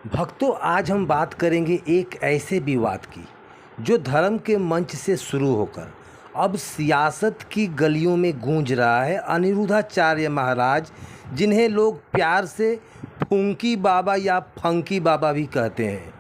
भक्तों, आज हम बात करेंगे एक ऐसे विवाद की जो धर्म के मंच से शुरू होकर अब सियासत की गलियों में गूंज रहा है। अनिरुद्धाचार्य महाराज, जिन्हें लोग प्यार से फूंकी बाबा या फंकी बाबा भी कहते हैं,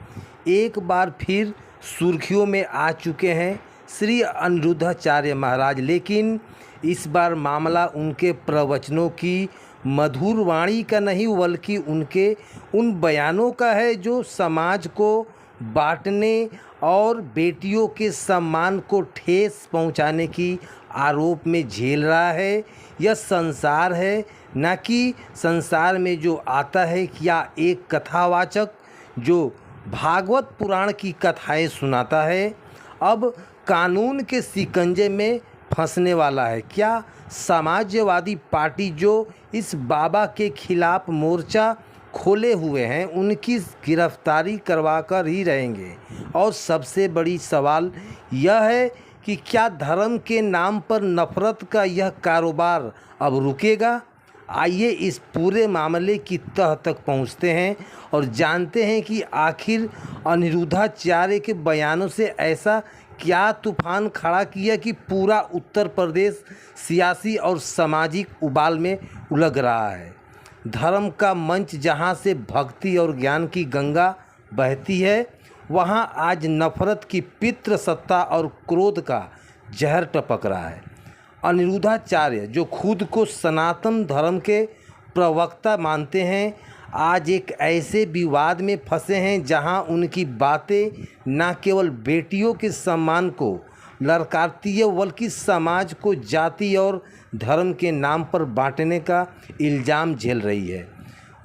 एक बार फिर सुर्खियों में आ चुके हैं। श्री अनिरुद्धाचार्य महाराज, लेकिन इस बार मामला उनके प्रवचनों की मधुर वाणी का नहीं बल्कि उनके उन बयानों का है जो समाज को बांटने और बेटियों के सम्मान को ठेस पहुंचाने की आरोप में झेल रहा है। यह संसार है, न कि संसार में जो आता है या एक कथावाचक जो भागवत पुराण की कथाएं सुनाता है अब कानून के शिकंजे में फंसने वाला है। क्या समाजवादी पार्टी जो इस बाबा के खिलाफ मोर्चा खोले हुए हैं उनकी गिरफ्तारी करवा कर ही रहेंगे? और सबसे बड़ी सवाल यह है कि क्या धर्म के नाम पर नफरत का यह कारोबार अब रुकेगा? आइए इस पूरे मामले की तह तक पहुंचते हैं और जानते हैं कि आखिर अनिरुद्धाचार्य के बयानों से ऐसा क्या तूफान खड़ा किया कि पूरा उत्तर प्रदेश सियासी और सामाजिक उबाल में उलझ रहा है। धर्म का मंच जहां से भक्ति और ज्ञान की गंगा बहती है, वहां आज नफरत की पितृ सत्ता और क्रोध का जहर टपक रहा है। अनिरुद्धाचार्य, जो खुद को सनातन धर्म के प्रवक्ता मानते हैं, आज एक ऐसे विवाद में फंसे हैं जहां उनकी बातें न केवल बेटियों के सम्मान को ललकारती है बल्कि समाज को जाति और धर्म के नाम पर बांटने का इल्ज़ाम झेल रही है।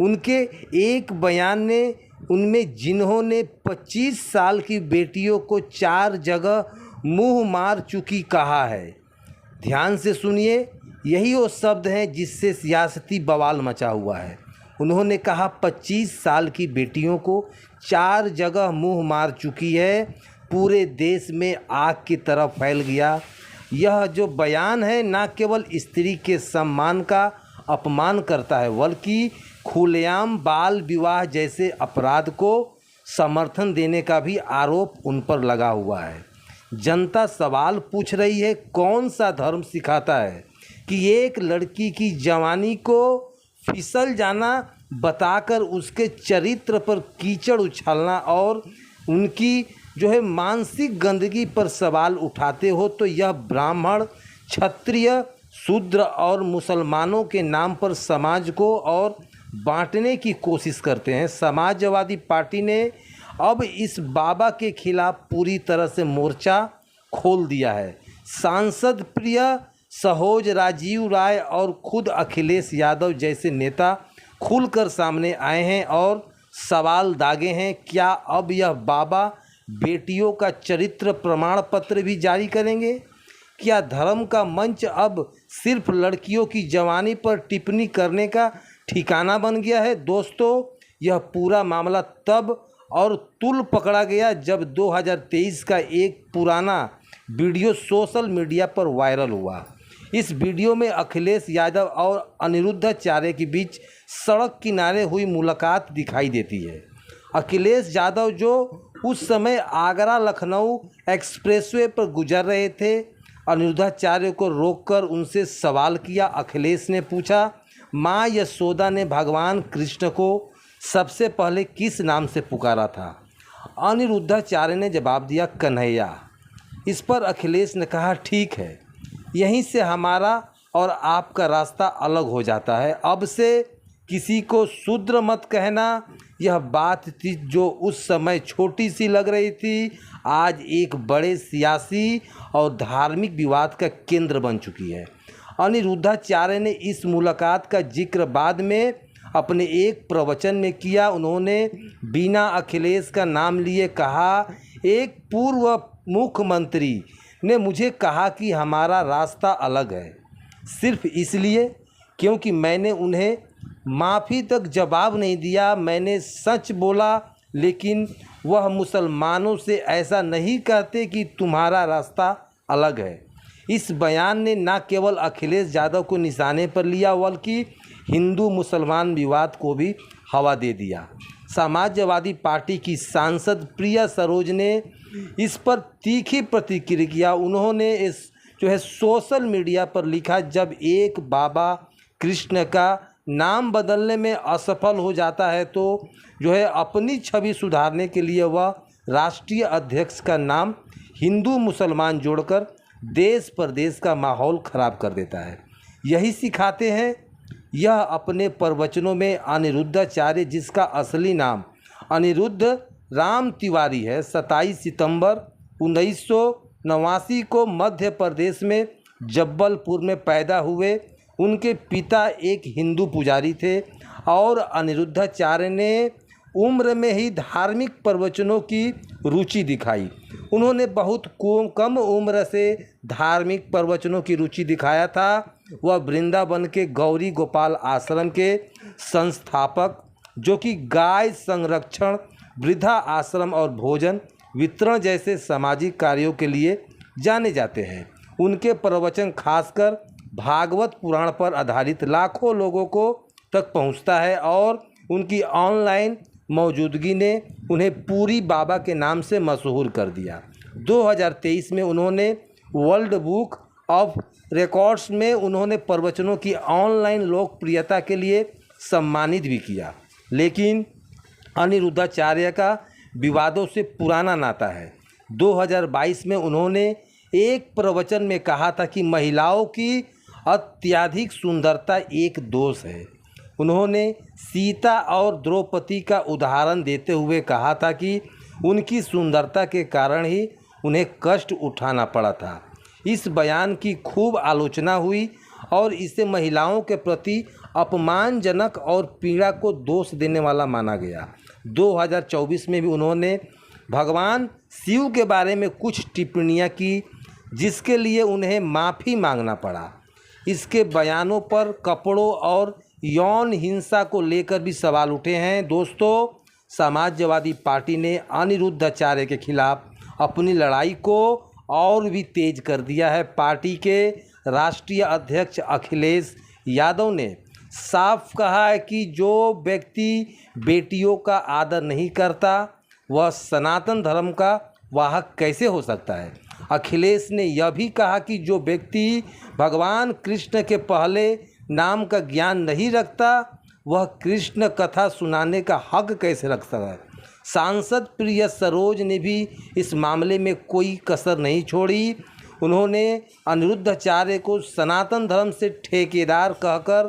उनके एक बयान ने उनमें जिन्होंने 25 साल की बेटियों को 4 जगह मुंह मार चुकी कहा है। ध्यान से सुनिए, यही वो शब्द हैं जिससे सियासती बवाल मचा हुआ है। उन्होंने कहा 25 साल की बेटियों को 4 जगह मुंह मार चुकी है, पूरे देश में आग की तरह फैल गया। यह जो बयान है न केवल स्त्री के सम्मान का अपमान करता है बल्कि खुलेआम बाल विवाह जैसे अपराध को समर्थन देने का भी आरोप उन पर लगा हुआ है। जनता सवाल पूछ रही है, कौन सा धर्म सिखाता है कि एक लड़की की जवानी को फिसल जाना बताकर उसके चरित्र पर कीचड़ उछालना और उनकी जो है मानसिक गंदगी पर सवाल उठाते हो तो यह ब्राह्मण, क्षत्रिय, शूद्र और मुसलमानों के नाम पर समाज को और बांटने की कोशिश करते हैं। समाजवादी पार्टी ने अब इस बाबा के खिलाफ पूरी तरह से मोर्चा खोल दिया है। सांसद प्रिय सहोज, राजीव राय और खुद अखिलेश यादव जैसे नेता खुलकर सामने आए हैं और सवाल दागे हैं, क्या अब यह बाबा बेटियों का चरित्र प्रमाण पत्र भी जारी करेंगे? क्या धर्म का मंच अब सिर्फ लड़कियों की जवानी पर टिप्पणी करने का ठिकाना बन गया है? दोस्तों, यह पूरा मामला तब और तुल पकड़ा गया जब 2023 का एक पुराना वीडियो सोशल मीडिया पर वायरल हुआ। इस वीडियो में अखिलेश यादव और अनिरुद्धाचार्य के बीच सड़क किनारे हुई मुलाकात दिखाई देती है। अखिलेश यादव, जो उस समय आगरा लखनऊ एक्सप्रेसवे पर गुजर रहे थे, अनिरुद्धाचार्य को रोककर उनसे सवाल किया। अखिलेश ने पूछा, माँ यशोदा ने भगवान कृष्ण को सबसे पहले किस नाम से पुकारा था? अनिरुद्धाचार्य ने जवाब दिया, कन्हैया। इस पर अखिलेश ने कहा, ठीक है, यहीं से हमारा और आपका रास्ता अलग हो जाता है। अब से किसी को शूद्र मत कहना। यह बात थी जो उस समय छोटी सी लग रही थी, आज एक बड़े सियासी और धार्मिक विवाद का केंद्र बन चुकी है। अनिरुद्धाचार्य ने इस मुलाकात का जिक्र बाद में अपने एक प्रवचन में किया। उन्होंने बिना अखिलेश का नाम लिए कहा, एक पूर्व मुख्यमंत्री ने मुझे कहा कि हमारा रास्ता अलग है, सिर्फ इसलिए क्योंकि मैंने उन्हें माफ़ी तक जवाब नहीं दिया। मैंने सच बोला, लेकिन वह मुसलमानों से ऐसा नहीं कहते कि तुम्हारा रास्ता अलग है। इस बयान ने न केवल अखिलेश यादव को निशाने पर लिया बल्कि हिंदू मुसलमान विवाद को भी हवा दे दिया। समाजवादी पार्टी की सांसद प्रिया सरोज ने इस पर तीखी प्रतिक्रिया किया। उन्होंने इस सोशल मीडिया पर लिखा, जब एक बाबा कृष्ण का नाम बदलने में असफल हो जाता है तो अपनी छवि सुधारने के लिए वह राष्ट्रीय अध्यक्ष का नाम हिंदू मुसलमान जोड़कर देश प्रदेश का माहौल ख़राब कर देता है। यही सिखाते हैं। यह अपने प्रवचनों में अनिरुद्धाचार्य, जिसका असली नाम अनिरुद्ध राम तिवारी है, 27 सितंबर 1989 को मध्य प्रदेश में जब्बलपुर में पैदा हुए। उनके पिता एक हिंदू पुजारी थे और अनिरुद्धाचार्य ने उम्र में ही धार्मिक प्रवचनों की रुचि दिखाई। उन्होंने बहुत कम उम्र से धार्मिक प्रवचनों की रुचि दिखाया था। वह वृंदावन के गौरी गोपाल आश्रम के संस्थापक, जो कि गाय संरक्षण, वृद्धा आश्रम और भोजन वितरण जैसे सामाजिक कार्यों के लिए जाने जाते हैं। उनके प्रवचन खासकर भागवत पुराण पर आधारित लाखों लोगों को तक पहुंचता है और उनकी ऑनलाइन मौजूदगी ने उन्हें पूरी बाबा के नाम से मशहूर कर दिया। 2023 में उन्होंने वर्ल्ड बुक ऑफ रिकॉर्ड्स में उन्होंने प्रवचनों की ऑनलाइन लोकप्रियता के लिए सम्मानित भी किया। लेकिन अनिरुद्धाचार्य का विवादों से पुराना नाता है। 2022 में उन्होंने एक प्रवचन में कहा था कि महिलाओं की अत्यधिक सुंदरता एक दोष है। उन्होंने सीता और द्रौपदी का उदाहरण देते हुए कहा था कि उनकी सुंदरता के कारण ही उन्हें कष्ट उठाना पड़ा था। इस बयान की खूब आलोचना हुई और इसे महिलाओं के प्रति अपमानजनक और पीड़ा को दोष देने वाला माना गया। 2024 में भी उन्होंने भगवान शिव के बारे में कुछ टिप्पणियां की, जिसके लिए उन्हें माफ़ी मांगना पड़ा। इसके बयानों पर कपड़ों और यौन हिंसा को लेकर भी सवाल उठे हैं। दोस्तों, समाजवादी पार्टी ने अनिरुद्धाचार्य के खिलाफ अपनी लड़ाई को और भी तेज कर दिया है। पार्टी के राष्ट्रीय अध्यक्ष अखिलेश यादव ने साफ कहा है कि जो व्यक्ति बेटियों का आदर नहीं करता वह सनातन धर्म का वाहक कैसे हो सकता है। अखिलेश ने यह भी कहा कि जो व्यक्ति भगवान कृष्ण के पहले नाम का ज्ञान नहीं रखता वह कृष्ण कथा सुनाने का हक कैसे रख सकता है। सांसद प्रिया सरोज ने भी इस मामले में कोई कसर नहीं छोड़ी। उन्होंने अनिरुद्धाचार्य को सनातन धर्म से ठेकेदार कहकर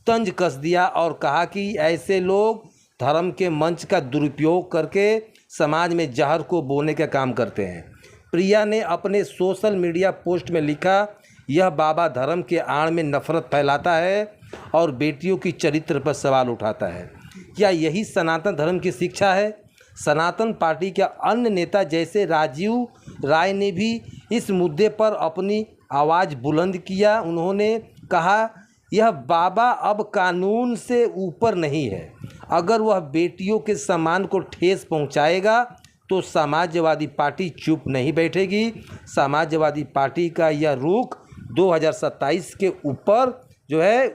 तंज कस दिया और कहा कि ऐसे लोग धर्म के मंच का दुरुपयोग करके समाज में जहर को बोने का काम करते हैं। प्रिया ने अपने सोशल मीडिया पोस्ट में लिखा, यह बाबा धर्म के आड़ में नफरत फैलाता है और बेटियों की चरित्र पर सवाल उठाता है। क्या यही सनातन धर्म की शिक्षा है? सनातन पार्टी के अन्य नेता जैसे राजीव राय ने भी इस मुद्दे पर अपनी आवाज़ बुलंद किया। उन्होंने कहा, यह बाबा अब कानून से ऊपर नहीं है। अगर वह बेटियों के सम्मान को ठेस पहुंचाएगा तो समाजवादी पार्टी चुप नहीं बैठेगी। समाजवादी पार्टी का यह रुख 2027 के ऊपर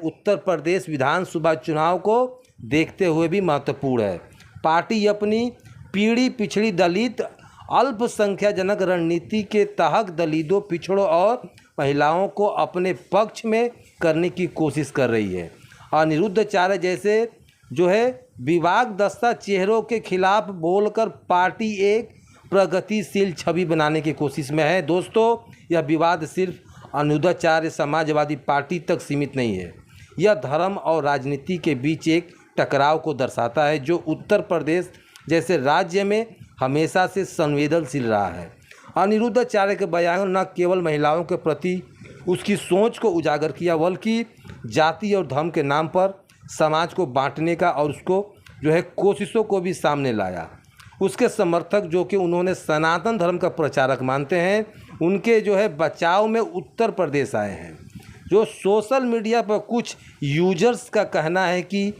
उत्तर प्रदेश विधानसभा चुनाव को देखते हुए भी महत्वपूर्ण है। पार्टी अपनी पीढ़ी पिछड़ी दलित अल्पसंख्याजनक रणनीति के तहत दलितों, पिछड़ों और महिलाओं को अपने पक्ष में करने की कोशिश कर रही है। अनिरुद्धाचार्य जैसे विवादग्रस्त चेहरों के खिलाफ बोलकर पार्टी एक प्रगतिशील छवि बनाने की कोशिश में है। दोस्तों, यह विवाद सिर्फ अनिरुद्धाचार्य समाजवादी पार्टी तक सीमित नहीं है। यह धर्म और राजनीति के बीच एक टकराव को दर्शाता है जो उत्तर प्रदेश जैसे राज्य में हमेशा से संवेदनशील रहा है। अनिरुद्धाचार्य के बयान न केवल महिलाओं के प्रति उसकी सोच को उजागर किया बल्कि जाति और धर्म के नाम पर समाज को बांटने का और उसको कोशिशों को भी सामने लाया। उसके समर्थक जो कि उन्होंने सनातन धर्म का प्रचारक मानते हैं, उनके बचाव में उत्तर प्रदेश आए हैं। जो सोशल मीडिया पर कुछ यूजर्स का कहना है कि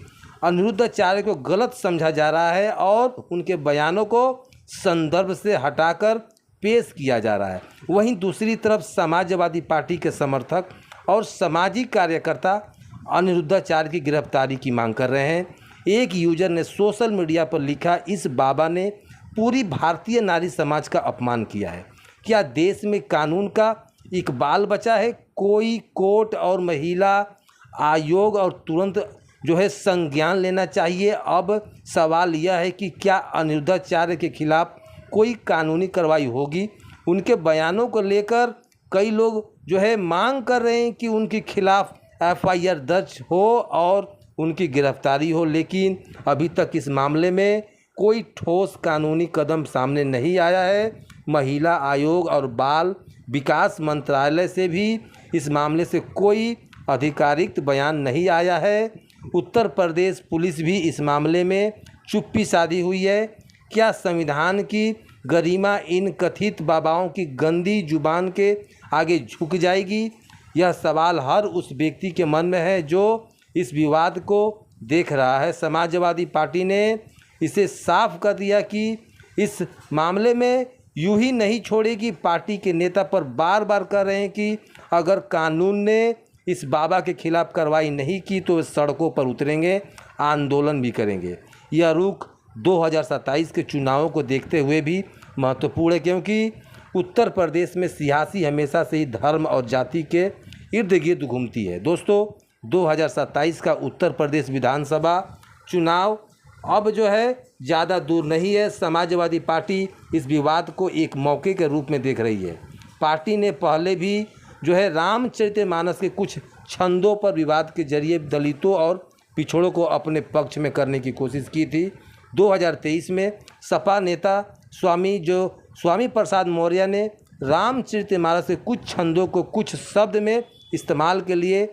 अनिरुद्धाचार्य को गलत समझा जा रहा है और उनके बयानों को संदर्भ से हटाकर पेश किया जा रहा है। वहीं दूसरी तरफ समाजवादी पार्टी के समर्थक और सामाजिक कार्यकर्ता अनिरुद्धाचार्य की गिरफ्तारी की मांग कर रहे हैं। एक यूजर ने सोशल मीडिया पर लिखा, इस बाबा ने पूरी भारतीय नारी समाज का अपमान किया है। क्या देश में कानून का इकबाल बचा है? कोई कोर्ट और महिला आयोग और तुरंत संज्ञान लेना चाहिए। अब सवाल यह है कि क्या अनिरुद्धाचार्य के खिलाफ कोई कानूनी कार्रवाई होगी? उनके बयानों को लेकर कई लोग मांग कर रहे हैं कि उनके खिलाफ FIR दर्ज हो और उनकी गिरफ्तारी हो, लेकिन अभी तक इस मामले में कोई ठोस कानूनी कदम सामने नहीं आया है। महिला आयोग और बाल विकास मंत्रालय से भी इस मामले से कोई आधिकारिक बयान नहीं आया है। उत्तर प्रदेश पुलिस भी इस मामले में चुप्पी साधी हुई है। क्या संविधान की गरिमा इन कथित बाबाओं की गंदी जुबान के आगे झुक जाएगी? यह सवाल हर उस व्यक्ति के मन में है जो इस विवाद को देख रहा है। समाजवादी पार्टी ने इसे साफ कर दिया कि इस मामले में यूं ही नहीं छोड़ेगी। पार्टी के नेता पर बार बार कह रहे हैं कि अगर कानून ने इस बाबा के खिलाफ कार्रवाई नहीं की तो वे सड़कों पर उतरेंगे, आंदोलन भी करेंगे। यह रुख 2027 के चुनावों को देखते हुए भी महत्वपूर्ण है, क्योंकि उत्तर प्रदेश में सियासी हमेशा से ही धर्म और जाति के इर्द गिर्द घूमती है। दोस्तों, 2027 का उत्तर प्रदेश विधानसभा चुनाव अब ज़्यादा दूर नहीं है। समाजवादी पार्टी इस विवाद को एक मौके के रूप में देख रही है। पार्टी ने पहले भी रामचरितमानस के कुछ छंदों पर विवाद के जरिए दलितों और पिछड़ों को अपने पक्ष में करने की कोशिश की थी। 2023 में सपा नेता स्वामी प्रसाद मौर्य ने रामचरितमानस के कुछ छंदों को कुछ शब्द में इस्तेमाल के लिए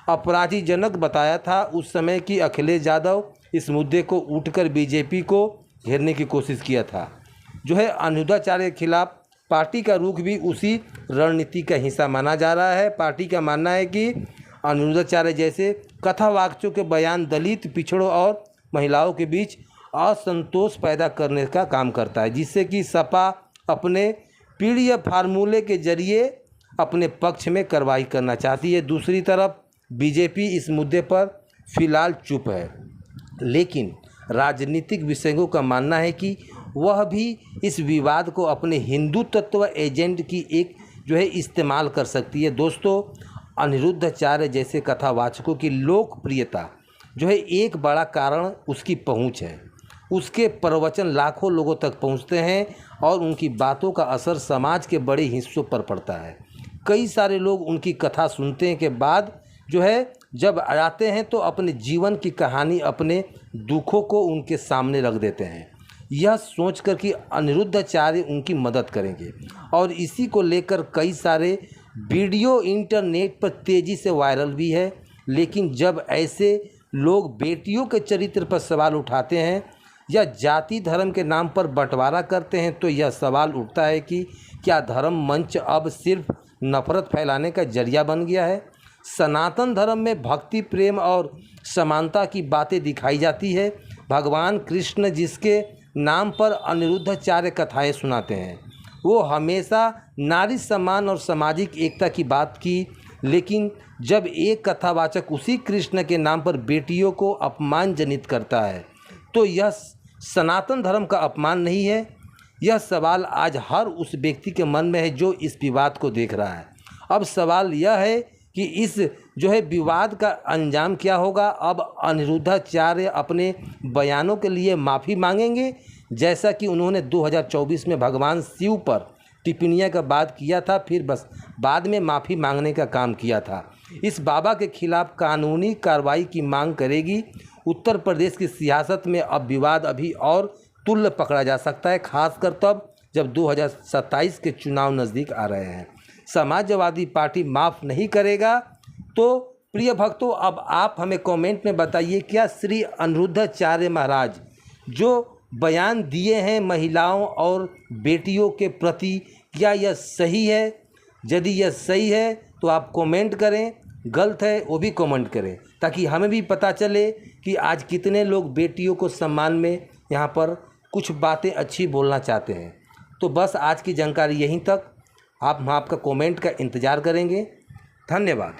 अपराधीजनक बताया था। उस समय की अखिलेश यादव इस मुद्दे को उठकर बीजेपी को घेरने की कोशिश किया था। अनिरुद्धाचार्य के खिलाफ पार्टी का रुख भी उसी रणनीति का हिस्सा माना जा रहा है। पार्टी का मानना है कि अनिरुद्धाचार्य जैसे कथावाचकों के बयान दलित, पिछड़ों और महिलाओं के बीच असंतोष पैदा करने का काम करता है, जिससे कि सपा अपने पीढ़ी फार्मूले के जरिए अपने पक्ष में कार्रवाई करना चाहती है। दूसरी तरफ बीजेपी इस मुद्दे पर फिलहाल चुप है, लेकिन राजनीतिक विशेषज्ञों का मानना है कि वह भी इस विवाद को अपने हिंदुत्व एजेंट की एक इस्तेमाल कर सकती है। दोस्तों, अनिरुद्धाचार्य जैसे कथावाचकों की लोकप्रियता एक बड़ा कारण उसकी पहुंच है। उसके प्रवचन लाखों लोगों तक पहुंचते हैं और उनकी बातों का असर समाज के बड़े हिस्सों पर पड़ता है। कई सारे लोग उनकी कथा सुनते के बाद जब आते हैं तो अपने जीवन की कहानी, अपने दुखों को उनके सामने रख देते हैं, यह सोचकर कि अनिरुद्धाचार्य उनकी मदद करेंगे। और इसी को लेकर कई सारे वीडियो इंटरनेट पर तेज़ी से वायरल भी है। लेकिन जब ऐसे लोग बेटियों के चरित्र पर सवाल उठाते हैं या जाति धर्म के नाम पर बंटवारा करते हैं तो यह सवाल उठता है कि क्या धर्म मंच अब सिर्फ नफरत फैलाने का जरिया बन गया है? सनातन धर्म में भक्ति, प्रेम और समानता की बातें दिखाई जाती है। भगवान कृष्ण जिसके नाम पर अनिरुद्धाचार्य कथाएं सुनाते हैं, वो हमेशा नारी सम्मान और सामाजिक एकता की बात की, लेकिन जब एक कथावाचक उसी कृष्ण के नाम पर बेटियों को अपमानजनित करता है तो यह सनातन धर्म का अपमान नहीं है? यह सवाल आज हर उस व्यक्ति के मन में है जो इस विवाद को देख रहा है। अब सवाल यह है कि इस विवाद का अंजाम क्या होगा? अब अनिरुद्धाचार्य अपने बयानों के लिए माफ़ी मांगेंगे, जैसा कि उन्होंने 2024 में भगवान शिव पर टिप्पणियां का बात किया था, फिर बस बाद में माफ़ी मांगने का काम किया था। इस बाबा के खिलाफ कानूनी कार्रवाई की मांग करेगी। उत्तर प्रदेश की सियासत में अब विवाद अभी और तुल्य पकड़ा जा सकता है, खासकर तब जब 2027 के चुनाव नज़दीक आ रहे हैं। समाजवादी पार्टी माफ़ नहीं करेगा। तो प्रिय भक्तों, अब आप हमें कमेंट में बताइए, क्या श्री अनिरुद्धाचार्य महाराज जो बयान दिए हैं महिलाओं और बेटियों के प्रति, क्या यह सही है? यदि यह सही है तो आप कमेंट करें, गलत है वो भी कमेंट करें, ताकि हमें भी पता चले कि आज कितने लोग बेटियों को सम्मान में यहाँ पर कुछ बातें अच्छी बोलना चाहते हैं। तो बस आज की जानकारी यहीं तक। हम आपका कमेंट का इंतज़ार करेंगे। धन्यवाद।